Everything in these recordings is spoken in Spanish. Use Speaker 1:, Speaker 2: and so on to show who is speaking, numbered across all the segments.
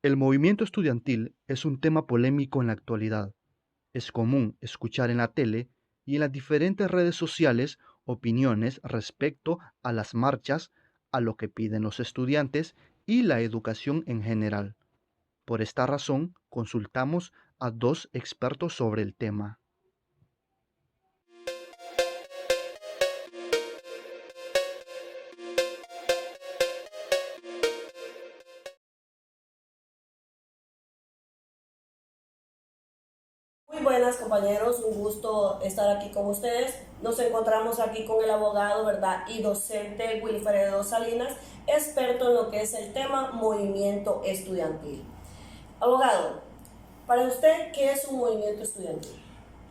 Speaker 1: El movimiento estudiantil es un tema polémico en la actualidad. Es común escuchar en la tele y en las diferentes redes sociales opiniones respecto a las marchas, a lo que piden los estudiantes y la educación en general. Por esta razón, consultamos a dos expertos sobre el tema.
Speaker 2: Muy buenas compañeros, un gusto estar aquí con ustedes. Nos encontramos aquí con el abogado, ¿verdad? Y docente Wilfredo Salinas, experto en lo que es el tema movimiento estudiantil. Abogado, para usted, ¿qué es un movimiento estudiantil?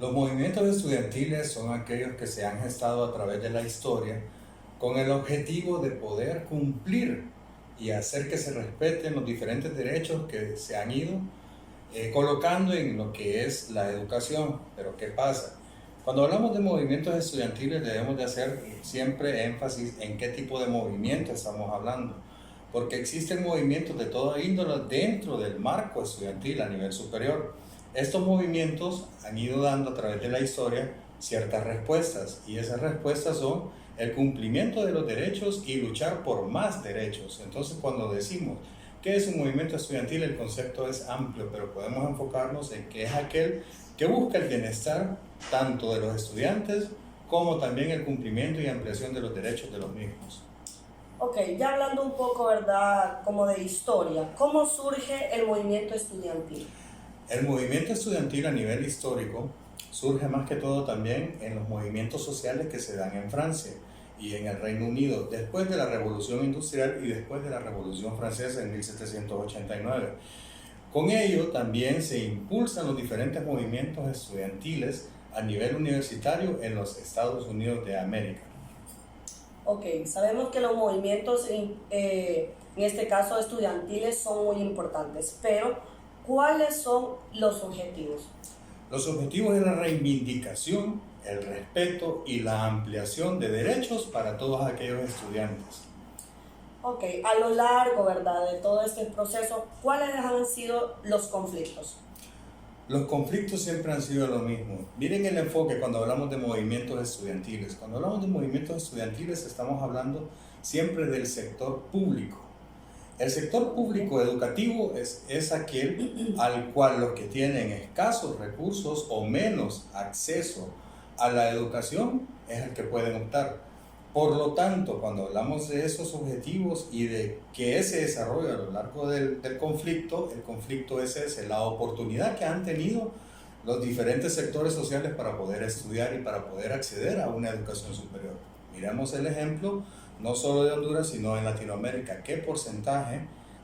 Speaker 3: Los movimientos estudiantiles son aquellos que se han gestado a través de la historia con el objetivo de poder cumplir y hacer que se respeten los diferentes derechos que se han ido colocando en lo que es la educación. Pero ¿qué pasa? Cuando hablamos de movimientos estudiantiles debemos de hacer siempre énfasis en qué tipo de movimiento estamos hablando, porque existen movimientos de toda índole dentro del marco estudiantil a nivel superior. Estos movimientos han ido dando a través de la historia ciertas respuestas, y esas respuestas son el cumplimiento de los derechos y luchar por más derechos. Entonces, cuando decimos ¿qué es un movimiento estudiantil? El concepto es amplio, pero podemos enfocarnos en que es aquel que busca el bienestar tanto de los estudiantes como también el cumplimiento y ampliación de los derechos de los mismos.
Speaker 2: Ok, ya hablando un poco, ¿verdad? Como de historia, ¿cómo surge el movimiento estudiantil?
Speaker 3: El movimiento estudiantil a nivel histórico surge más que todo también en los movimientos sociales que se dan en Francia y en el Reino Unido después de la Revolución Industrial y después de la Revolución Francesa en 1789. Con ello también se impulsan los diferentes movimientos estudiantiles a nivel universitario en los Estados Unidos de América.
Speaker 2: Ok, sabemos que los movimientos, en este caso estudiantiles, son muy importantes, pero ¿cuáles son los objetivos?
Speaker 3: Los objetivos es la reivindicación, el respeto y la ampliación de derechos para todos aquellos estudiantes.
Speaker 2: Ok, a lo largo, ¿verdad?, de todo este proceso, ¿cuáles han sido los conflictos?
Speaker 3: Los conflictos siempre han sido lo mismo. Miren el enfoque cuando hablamos de movimientos estudiantiles. Cuando hablamos de movimientos estudiantiles estamos hablando siempre del sector público. El sector público educativo es aquel al cual los que tienen escasos recursos o menos acceso a la educación es el que pueden optar. Por lo tanto, cuando hablamos de esos objetivos y de que ese desarrollo a lo largo del conflicto, el conflicto es ese, la oportunidad que han tenido los diferentes sectores sociales para poder estudiar y para poder acceder a una educación superior. Miremos el ejemplo no solo de Honduras, sino en Latinoamérica. ¿Qué porcentaje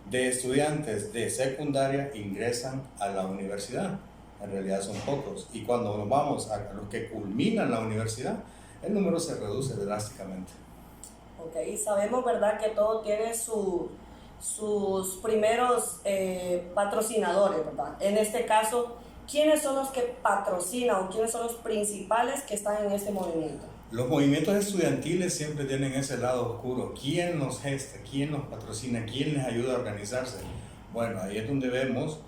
Speaker 3: de estudiantes de secundaria ingresan a la universidad? En realidad son pocos. Y cuando nos vamos a los que culminan la universidad, el número se reduce drásticamente.
Speaker 2: Ok, sabemos, ¿verdad?, que todo tiene sus primeros patrocinadores, ¿verdad? En este caso, ¿quiénes son los que patrocinan o quiénes son los principales que están en este movimiento?
Speaker 3: Los movimientos estudiantiles siempre tienen ese lado oscuro. ¿Quién nos gesta? ¿Quién nos patrocina? ¿Quién les ayuda a organizarse? Bueno, ahí es donde vemos,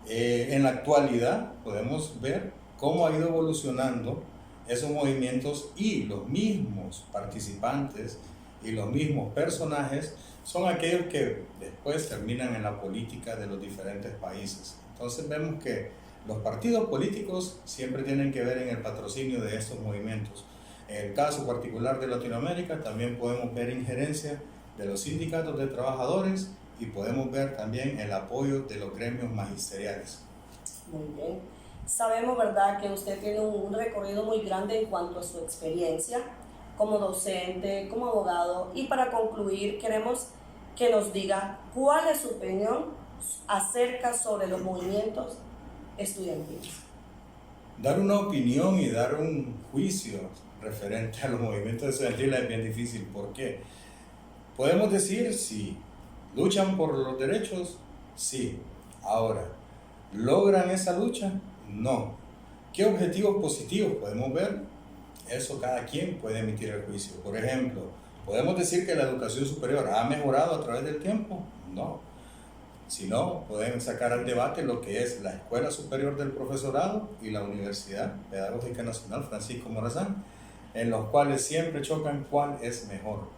Speaker 3: en la actualidad podemos ver cómo ha ido evolucionando esos movimientos, y los mismos participantes y los mismos personajes son aquellos que después terminan en la política de los diferentes países. Entonces vemos que los partidos políticos siempre tienen que ver en el patrocinio de estos movimientos. En el caso particular de Latinoamérica también podemos ver injerencia de los sindicatos de trabajadores y podemos ver también el apoyo de los gremios magisteriales.
Speaker 2: Muy bien. Sabemos, ¿verdad?, que usted tiene un recorrido muy grande en cuanto a su experiencia como docente, como abogado, y para concluir queremos que nos diga cuál es su opinión acerca sobre los movimientos estudiantiles.
Speaker 3: Dar una opinión y dar un juicio referente a los movimientos estudiantiles es bien difícil. ¿Por qué? Podemos decir si luchan por los derechos, sí. Ahora, ¿logran esa lucha? No. ¿Qué objetivos positivos podemos ver? Eso cada quien puede emitir el juicio. Por ejemplo, ¿podemos decir que la educación superior ha mejorado a través del tiempo? No. Si no, pueden sacar al debate lo que es la Escuela Superior del Profesorado y la Universidad Pedagógica Nacional Francisco Morazán, en los cuales siempre chocan cuál es mejor,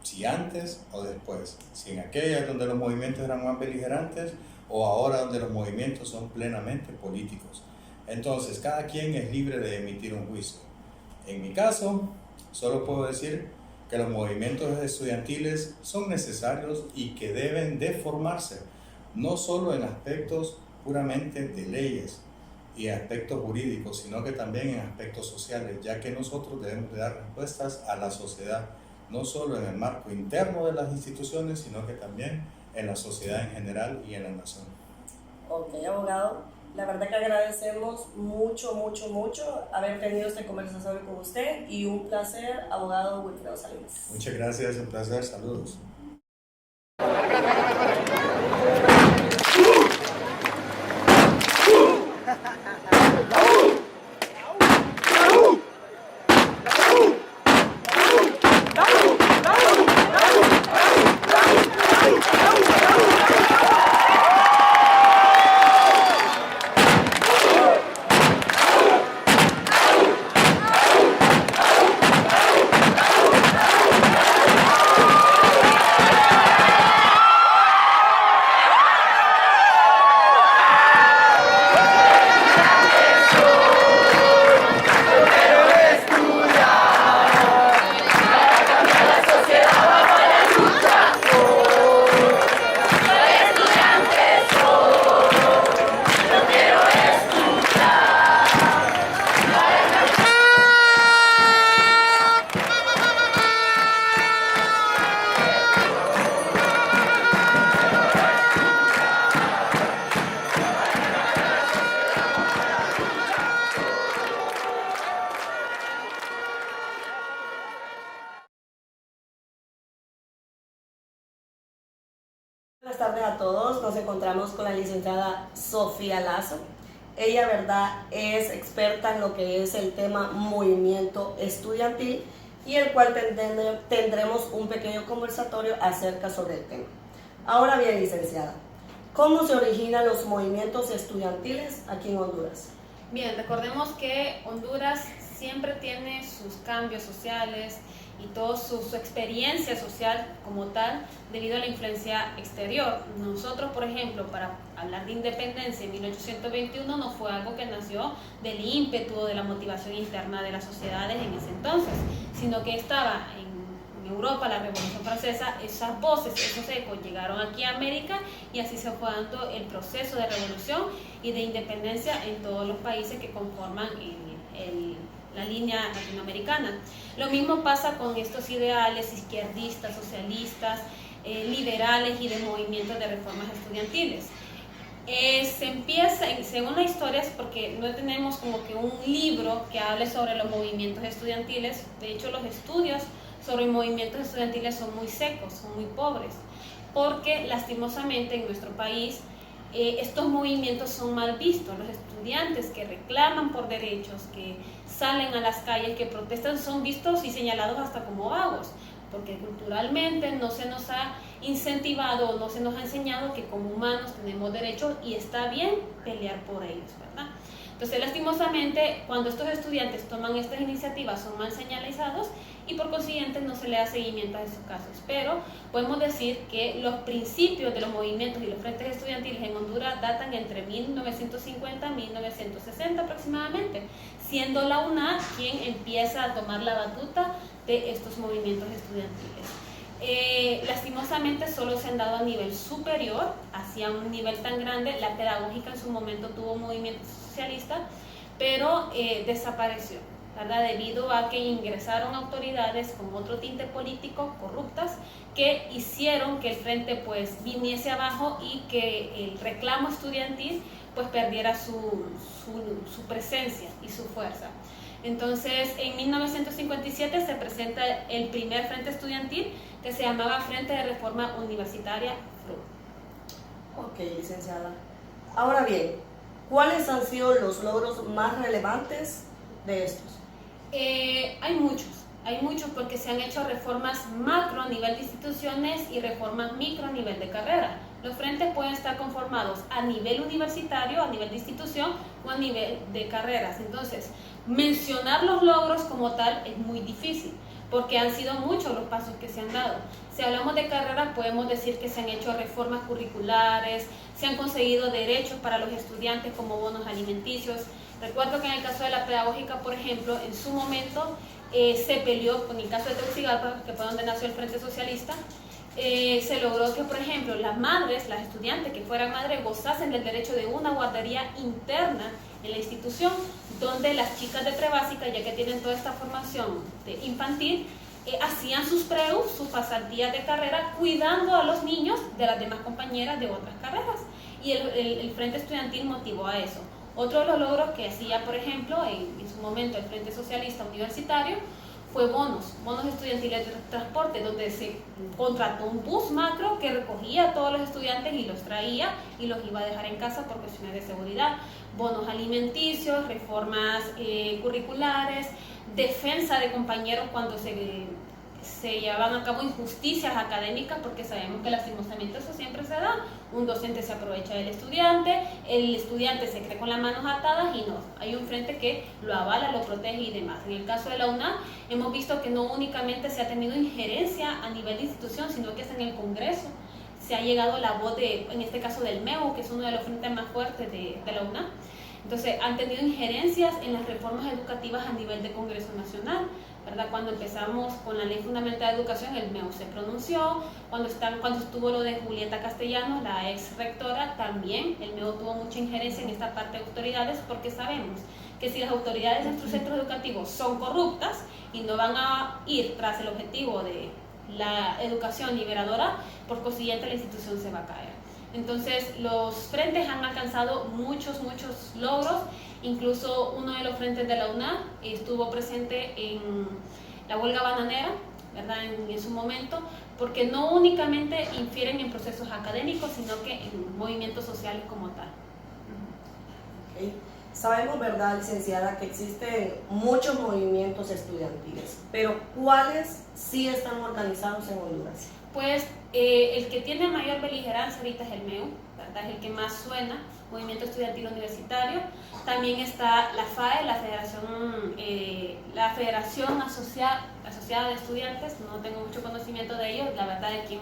Speaker 3: si antes o después, si en aquellas donde los movimientos eran más beligerantes o ahora donde los movimientos son plenamente políticos. Entonces, cada quien es libre de emitir un juicio. En mi caso, solo puedo decir que los movimientos estudiantiles son necesarios y que deben de formarse, no solo en aspectos puramente de leyes y aspectos jurídicos, sino que también en aspectos sociales, ya que nosotros debemos de dar respuestas a la sociedad, no solo en el marco interno de las instituciones, sino que también en la sociedad en general y en la nación.
Speaker 2: Ok, abogado. La verdad que agradecemos mucho haber tenido esta conversación con usted y un placer, abogado Wilfredo Salinas.
Speaker 3: Muchas gracias, un placer, saludos.
Speaker 2: Buenas tardes a todos, nos encontramos con la licenciada Sofía Lazo. Ella, verdad, es experta en lo que es el tema movimiento estudiantil y el cual tendremos un pequeño conversatorio acerca sobre el tema. Ahora bien, licenciada, ¿cómo se originan los movimientos estudiantiles aquí en Honduras?
Speaker 4: Bien, recordemos que Honduras siempre tiene sus cambios sociales y toda su experiencia social como tal debido a la influencia exterior. Nosotros, por ejemplo, para hablar de independencia en 1821 no fue algo que nació del ímpetu o de la motivación interna de las sociedades en ese entonces, sino que estaba en Europa, la Revolución Francesa, esas voces, esos ecos llegaron aquí a América y así se fue dando el proceso de revolución y de independencia en todos los países que conforman la línea latinoamericana. Lo mismo pasa con estos ideales izquierdistas, socialistas, liberales y de movimientos de reformas estudiantiles. Se empieza, según la historia, es porque no tenemos como que un libro que hable sobre los movimientos estudiantiles. De hecho, los estudios sobre movimientos estudiantiles son muy secos, son muy pobres, porque lastimosamente en nuestro país estos movimientos son mal vistos. Los estudiantes que reclaman por derechos, que salen a las calles, que protestan, son vistos y señalados hasta como vagos, porque culturalmente no se nos ha incentivado o no se nos ha enseñado que como humanos tenemos derechos y está bien pelear por ellos, ¿verdad? Entonces, lastimosamente, cuando estos estudiantes toman estas iniciativas son mal señalizados y por consiguiente no se le da seguimiento a esos casos. Pero podemos decir que los principios de los movimientos y los frentes estudiantiles en Honduras datan entre 1950 y 1960 aproximadamente, siendo la UNAD quien empieza a tomar la batuta de estos movimientos estudiantiles. Lastimosamente solo se han dado a nivel superior, hacia un nivel tan grande. La pedagógica en su momento tuvo un movimiento socialista, pero desapareció, ¿verdad? Debido a que ingresaron autoridades con otro tinte político, corruptas, que hicieron que el frente pues viniese abajo y que el reclamo estudiantil pues perdiera su presencia y su fuerza. Entonces, en 1957 se presenta el primer frente estudiantil que se llamaba Frente de Reforma Universitaria, FRU.
Speaker 2: Ok, licenciada. Ahora bien, ¿cuáles han sido los logros más relevantes de estos?
Speaker 4: Hay muchos porque se han hecho reformas macro a nivel de instituciones y reformas micro a nivel de carrera. Los frentes pueden estar conformados a nivel universitario, a nivel de institución o a nivel de carreras. Entonces, mencionar los logros como tal es muy difícil, porque han sido muchos los pasos que se han dado. Si hablamos de carreras, podemos decir que se han hecho reformas curriculares, se han conseguido derechos para los estudiantes como bonos alimenticios. Recuerdo que en el caso de la pedagógica, por ejemplo, en su momento se peleó, con el caso de Tegucigalpa, que fue donde nació el Frente Socialista, se logró que, por ejemplo, las madres, las estudiantes que fueran madres, gozasen del derecho de una guardería interna en la institución, donde las chicas de prebásica, ya que tienen toda esta formación infantil, hacían sus preus, sus pasantías de carrera, cuidando a los niños de las demás compañeras de otras carreras. Y el Frente Estudiantil motivó a eso. Otro de los logros que hacía, por ejemplo, en su momento el Frente Socialista Universitario, fue bonos estudiantiles de transporte, donde se contrató un bus macro que recogía a todos los estudiantes y los traía y los iba a dejar en casa por cuestiones de seguridad. Bonos alimenticios, reformas curriculares, defensa de compañeros cuando se llevaban a cabo injusticias académicas, porque sabemos que lastimosamente eso siempre se da. Un docente se aprovecha del estudiante, el estudiante se cree con las manos atadas y no, hay un frente que lo avala, lo protege y demás. En el caso de la UNA hemos visto que no únicamente se ha tenido injerencia a nivel de institución, sino que es en el Congreso. Se ha llegado la voz en este caso del MEU, que es uno de los frentes más fuertes de la UNA. Entonces, han tenido injerencias en las reformas educativas a nivel de Congreso Nacional, ¿verdad? Cuando empezamos con la Ley Fundamental de Educación, el MEU se pronunció. Cuando estuvo lo de Julieta Castellanos, la ex rectora, también el MEU tuvo mucha injerencia en esta parte de autoridades, porque sabemos que si las autoridades de nuestros centros educativos son corruptas y no van a ir tras el objetivo de la educación liberadora, por consiguiente la institución se va a caer. Entonces, los frentes han alcanzado muchos logros. Incluso uno de los frentes de la UNA estuvo presente en la huelga bananera, ¿verdad? En su momento, porque no únicamente infieren en procesos académicos, sino que en movimientos sociales como tal.
Speaker 2: Okay. Sabemos, ¿verdad, licenciada, que existen muchos movimientos estudiantiles, pero ¿cuáles sí están organizados en Honduras?
Speaker 4: Pues el que tiene mayor beligerancia ahorita es el MEU, ¿verdad? Es el que más suena, Movimiento Estudiantil Universitario. También está la FAE, la Federación Asociada de Estudiantes. No tengo mucho conocimiento de ellos, la verdad de quien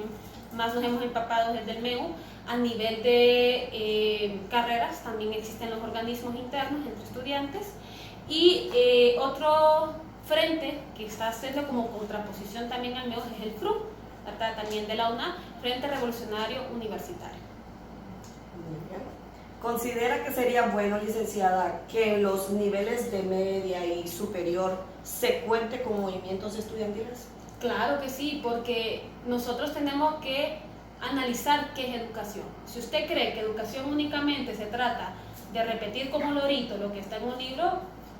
Speaker 4: más nos hemos empapado es del MEU. A nivel de carreras también existen los organismos internos entre estudiantes. Y otro frente que está haciendo como contraposición también al MEU es el FRU, ¿verdad? También de la UNA, Frente Revolucionario Universitario.
Speaker 2: Muy bien. ¿Considera que sería bueno, licenciada, que en los niveles de media y superior se cuente con movimientos estudiantiles?
Speaker 4: Claro que sí, porque nosotros tenemos que analizar qué es educación. Si usted cree que educación únicamente se trata de repetir como lorito lo que está en un libro,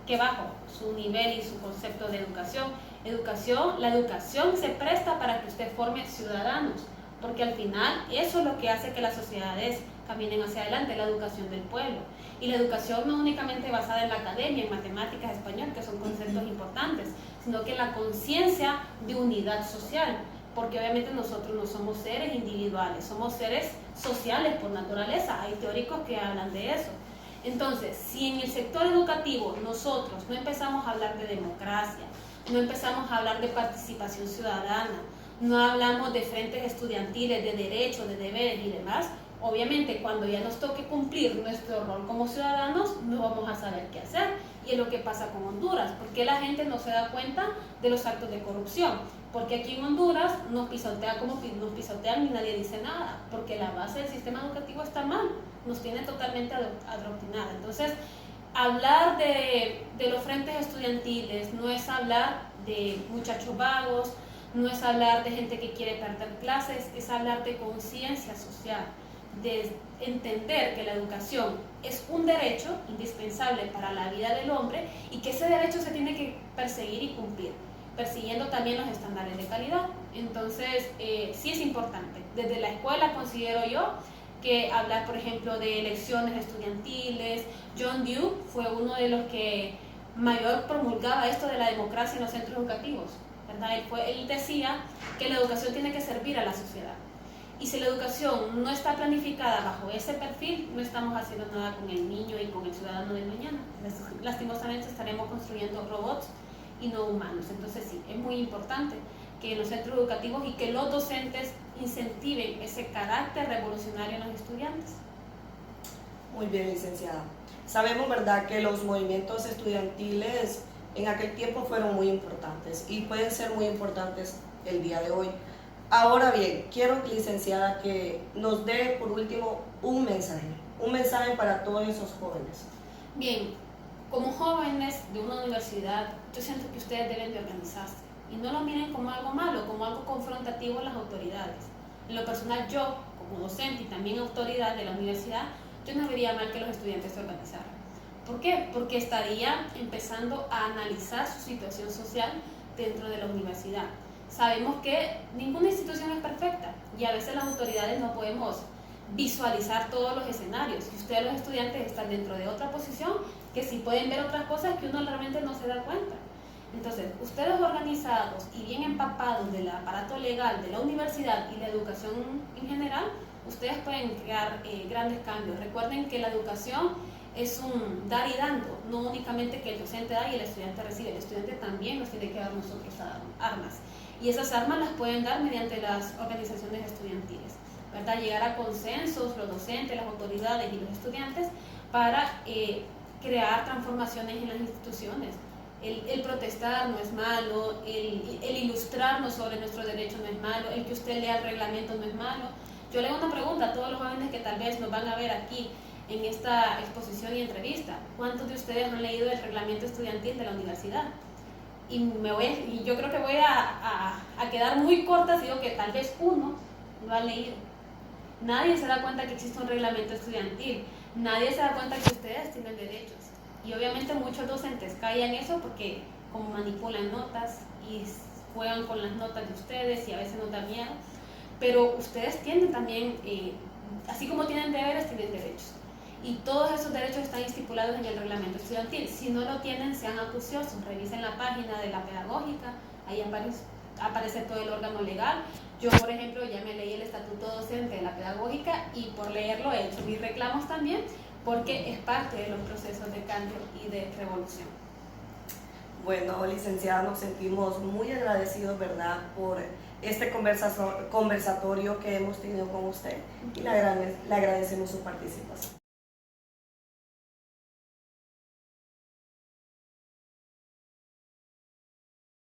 Speaker 4: que bajo su nivel y su concepto de educación. La educación se presta para que usted forme ciudadanos, porque al final eso es lo que hace que las sociedades caminen hacia adelante, la educación del pueblo. Y la educación no únicamente basada en la academia, en matemáticas, español, que son conceptos importantes, sino que la conciencia de unidad social, porque obviamente nosotros no somos seres individuales, somos seres sociales por naturaleza. Hay teóricos que hablan de eso. Entonces, si en el sector educativo nosotros no empezamos a hablar de democracia, no empezamos a hablar de participación ciudadana, no hablamos de frentes estudiantiles, de derechos, de deberes y demás, obviamente cuando ya nos toque cumplir nuestro rol como ciudadanos, no vamos a saber qué hacer. Y es lo que pasa con Honduras. ¿Por qué la gente no se da cuenta de los actos de corrupción? Porque aquí en Honduras nos pisotean como nos pisotean y nadie dice nada, porque la base del sistema educativo está mal, nos tiene totalmente adoctrinada. Entonces, hablar de los frentes estudiantiles no es hablar de muchachos vagos, no es hablar de gente que quiere perder clases, es hablar de conciencia social, de entender que la educación es un derecho indispensable para la vida del hombre y que ese derecho se tiene que perseguir y cumplir, persiguiendo también los estándares de calidad. Entonces, sí es importante. Desde la escuela considero yo que hablar, por ejemplo, de elecciones estudiantiles. John Dewey fue uno de los que mayor promulgaba esto de la democracia en los centros educativos, ¿verdad? Él decía que la educación tiene que servir a la sociedad. Y si la educación no está planificada bajo ese perfil, no estamos haciendo nada con el niño y con el ciudadano de mañana. Lastimosamente estaremos construyendo robots y no humanos. Entonces sí, es muy importante que los centros educativos y que los docentes incentiven ese carácter revolucionario en los estudiantes.
Speaker 2: Muy bien, licenciada. Sabemos, ¿verdad?, que los movimientos estudiantiles en aquel tiempo fueron muy importantes y pueden ser muy importantes el día de hoy. Ahora bien, quiero, licenciada, que nos dé por último un mensaje para todos esos jóvenes.
Speaker 4: Bien, como jóvenes de una universidad, yo siento que ustedes deben de organizarse y no lo miren como algo malo, como algo confrontativo a las autoridades. En lo personal, yo, como docente y también autoridad de la universidad, yo no vería mal que los estudiantes se organizaran. ¿Por qué? Porque estaría empezando a analizar su situación social dentro de la universidad. Sabemos que ninguna institución es perfecta y a veces las autoridades no podemos visualizar todos los escenarios y ustedes los estudiantes están dentro de otra posición que sí pueden ver otras cosas que uno realmente no se da cuenta. Entonces, ustedes organizados y bien empapados del aparato legal de la universidad y la educación en general, ustedes pueden crear grandes cambios. Recuerden que la educación es un dar y dando, no únicamente que el docente da y el estudiante recibe, el estudiante también nos tiene que dar nosotros armas. Y esas armas las pueden dar mediante las organizaciones estudiantiles, ¿verdad? Llegar a consensos, los docentes, las autoridades y los estudiantes para crear transformaciones en las instituciones. El protestar no es malo, el ilustrarnos sobre nuestros derechos no es malo, el que usted lea el reglamento no es malo. Yo le hago una pregunta a todos los jóvenes que tal vez nos van a ver aquí en esta exposición y entrevista. ¿Cuántos de ustedes han leído el reglamento estudiantil de la universidad? Y yo creo que voy a quedar muy corta si digo que tal vez uno lo ha leído. Nadie se da cuenta que existe un reglamento estudiantil, nadie se da cuenta que ustedes tienen derechos. Y obviamente muchos docentes caen en eso porque como manipulan notas y juegan con las notas de ustedes y a veces nos da miedo. Pero ustedes tienen también, así como tienen deberes, tienen derechos. Y todos esos derechos están estipulados en el reglamento estudiantil. Si no lo tienen, sean acuciosos, revisen la página de la pedagógica, ahí aparece todo el órgano legal. Yo, por ejemplo, ya me leí el estatuto docente de la pedagógica y por leerlo he hecho mis reclamos también, porque es parte de los procesos de cambio y de revolución.
Speaker 2: Bueno, licenciada, nos sentimos muy agradecidos, ¿verdad?, por este conversatorio que hemos tenido con usted y le agradecemos su participación.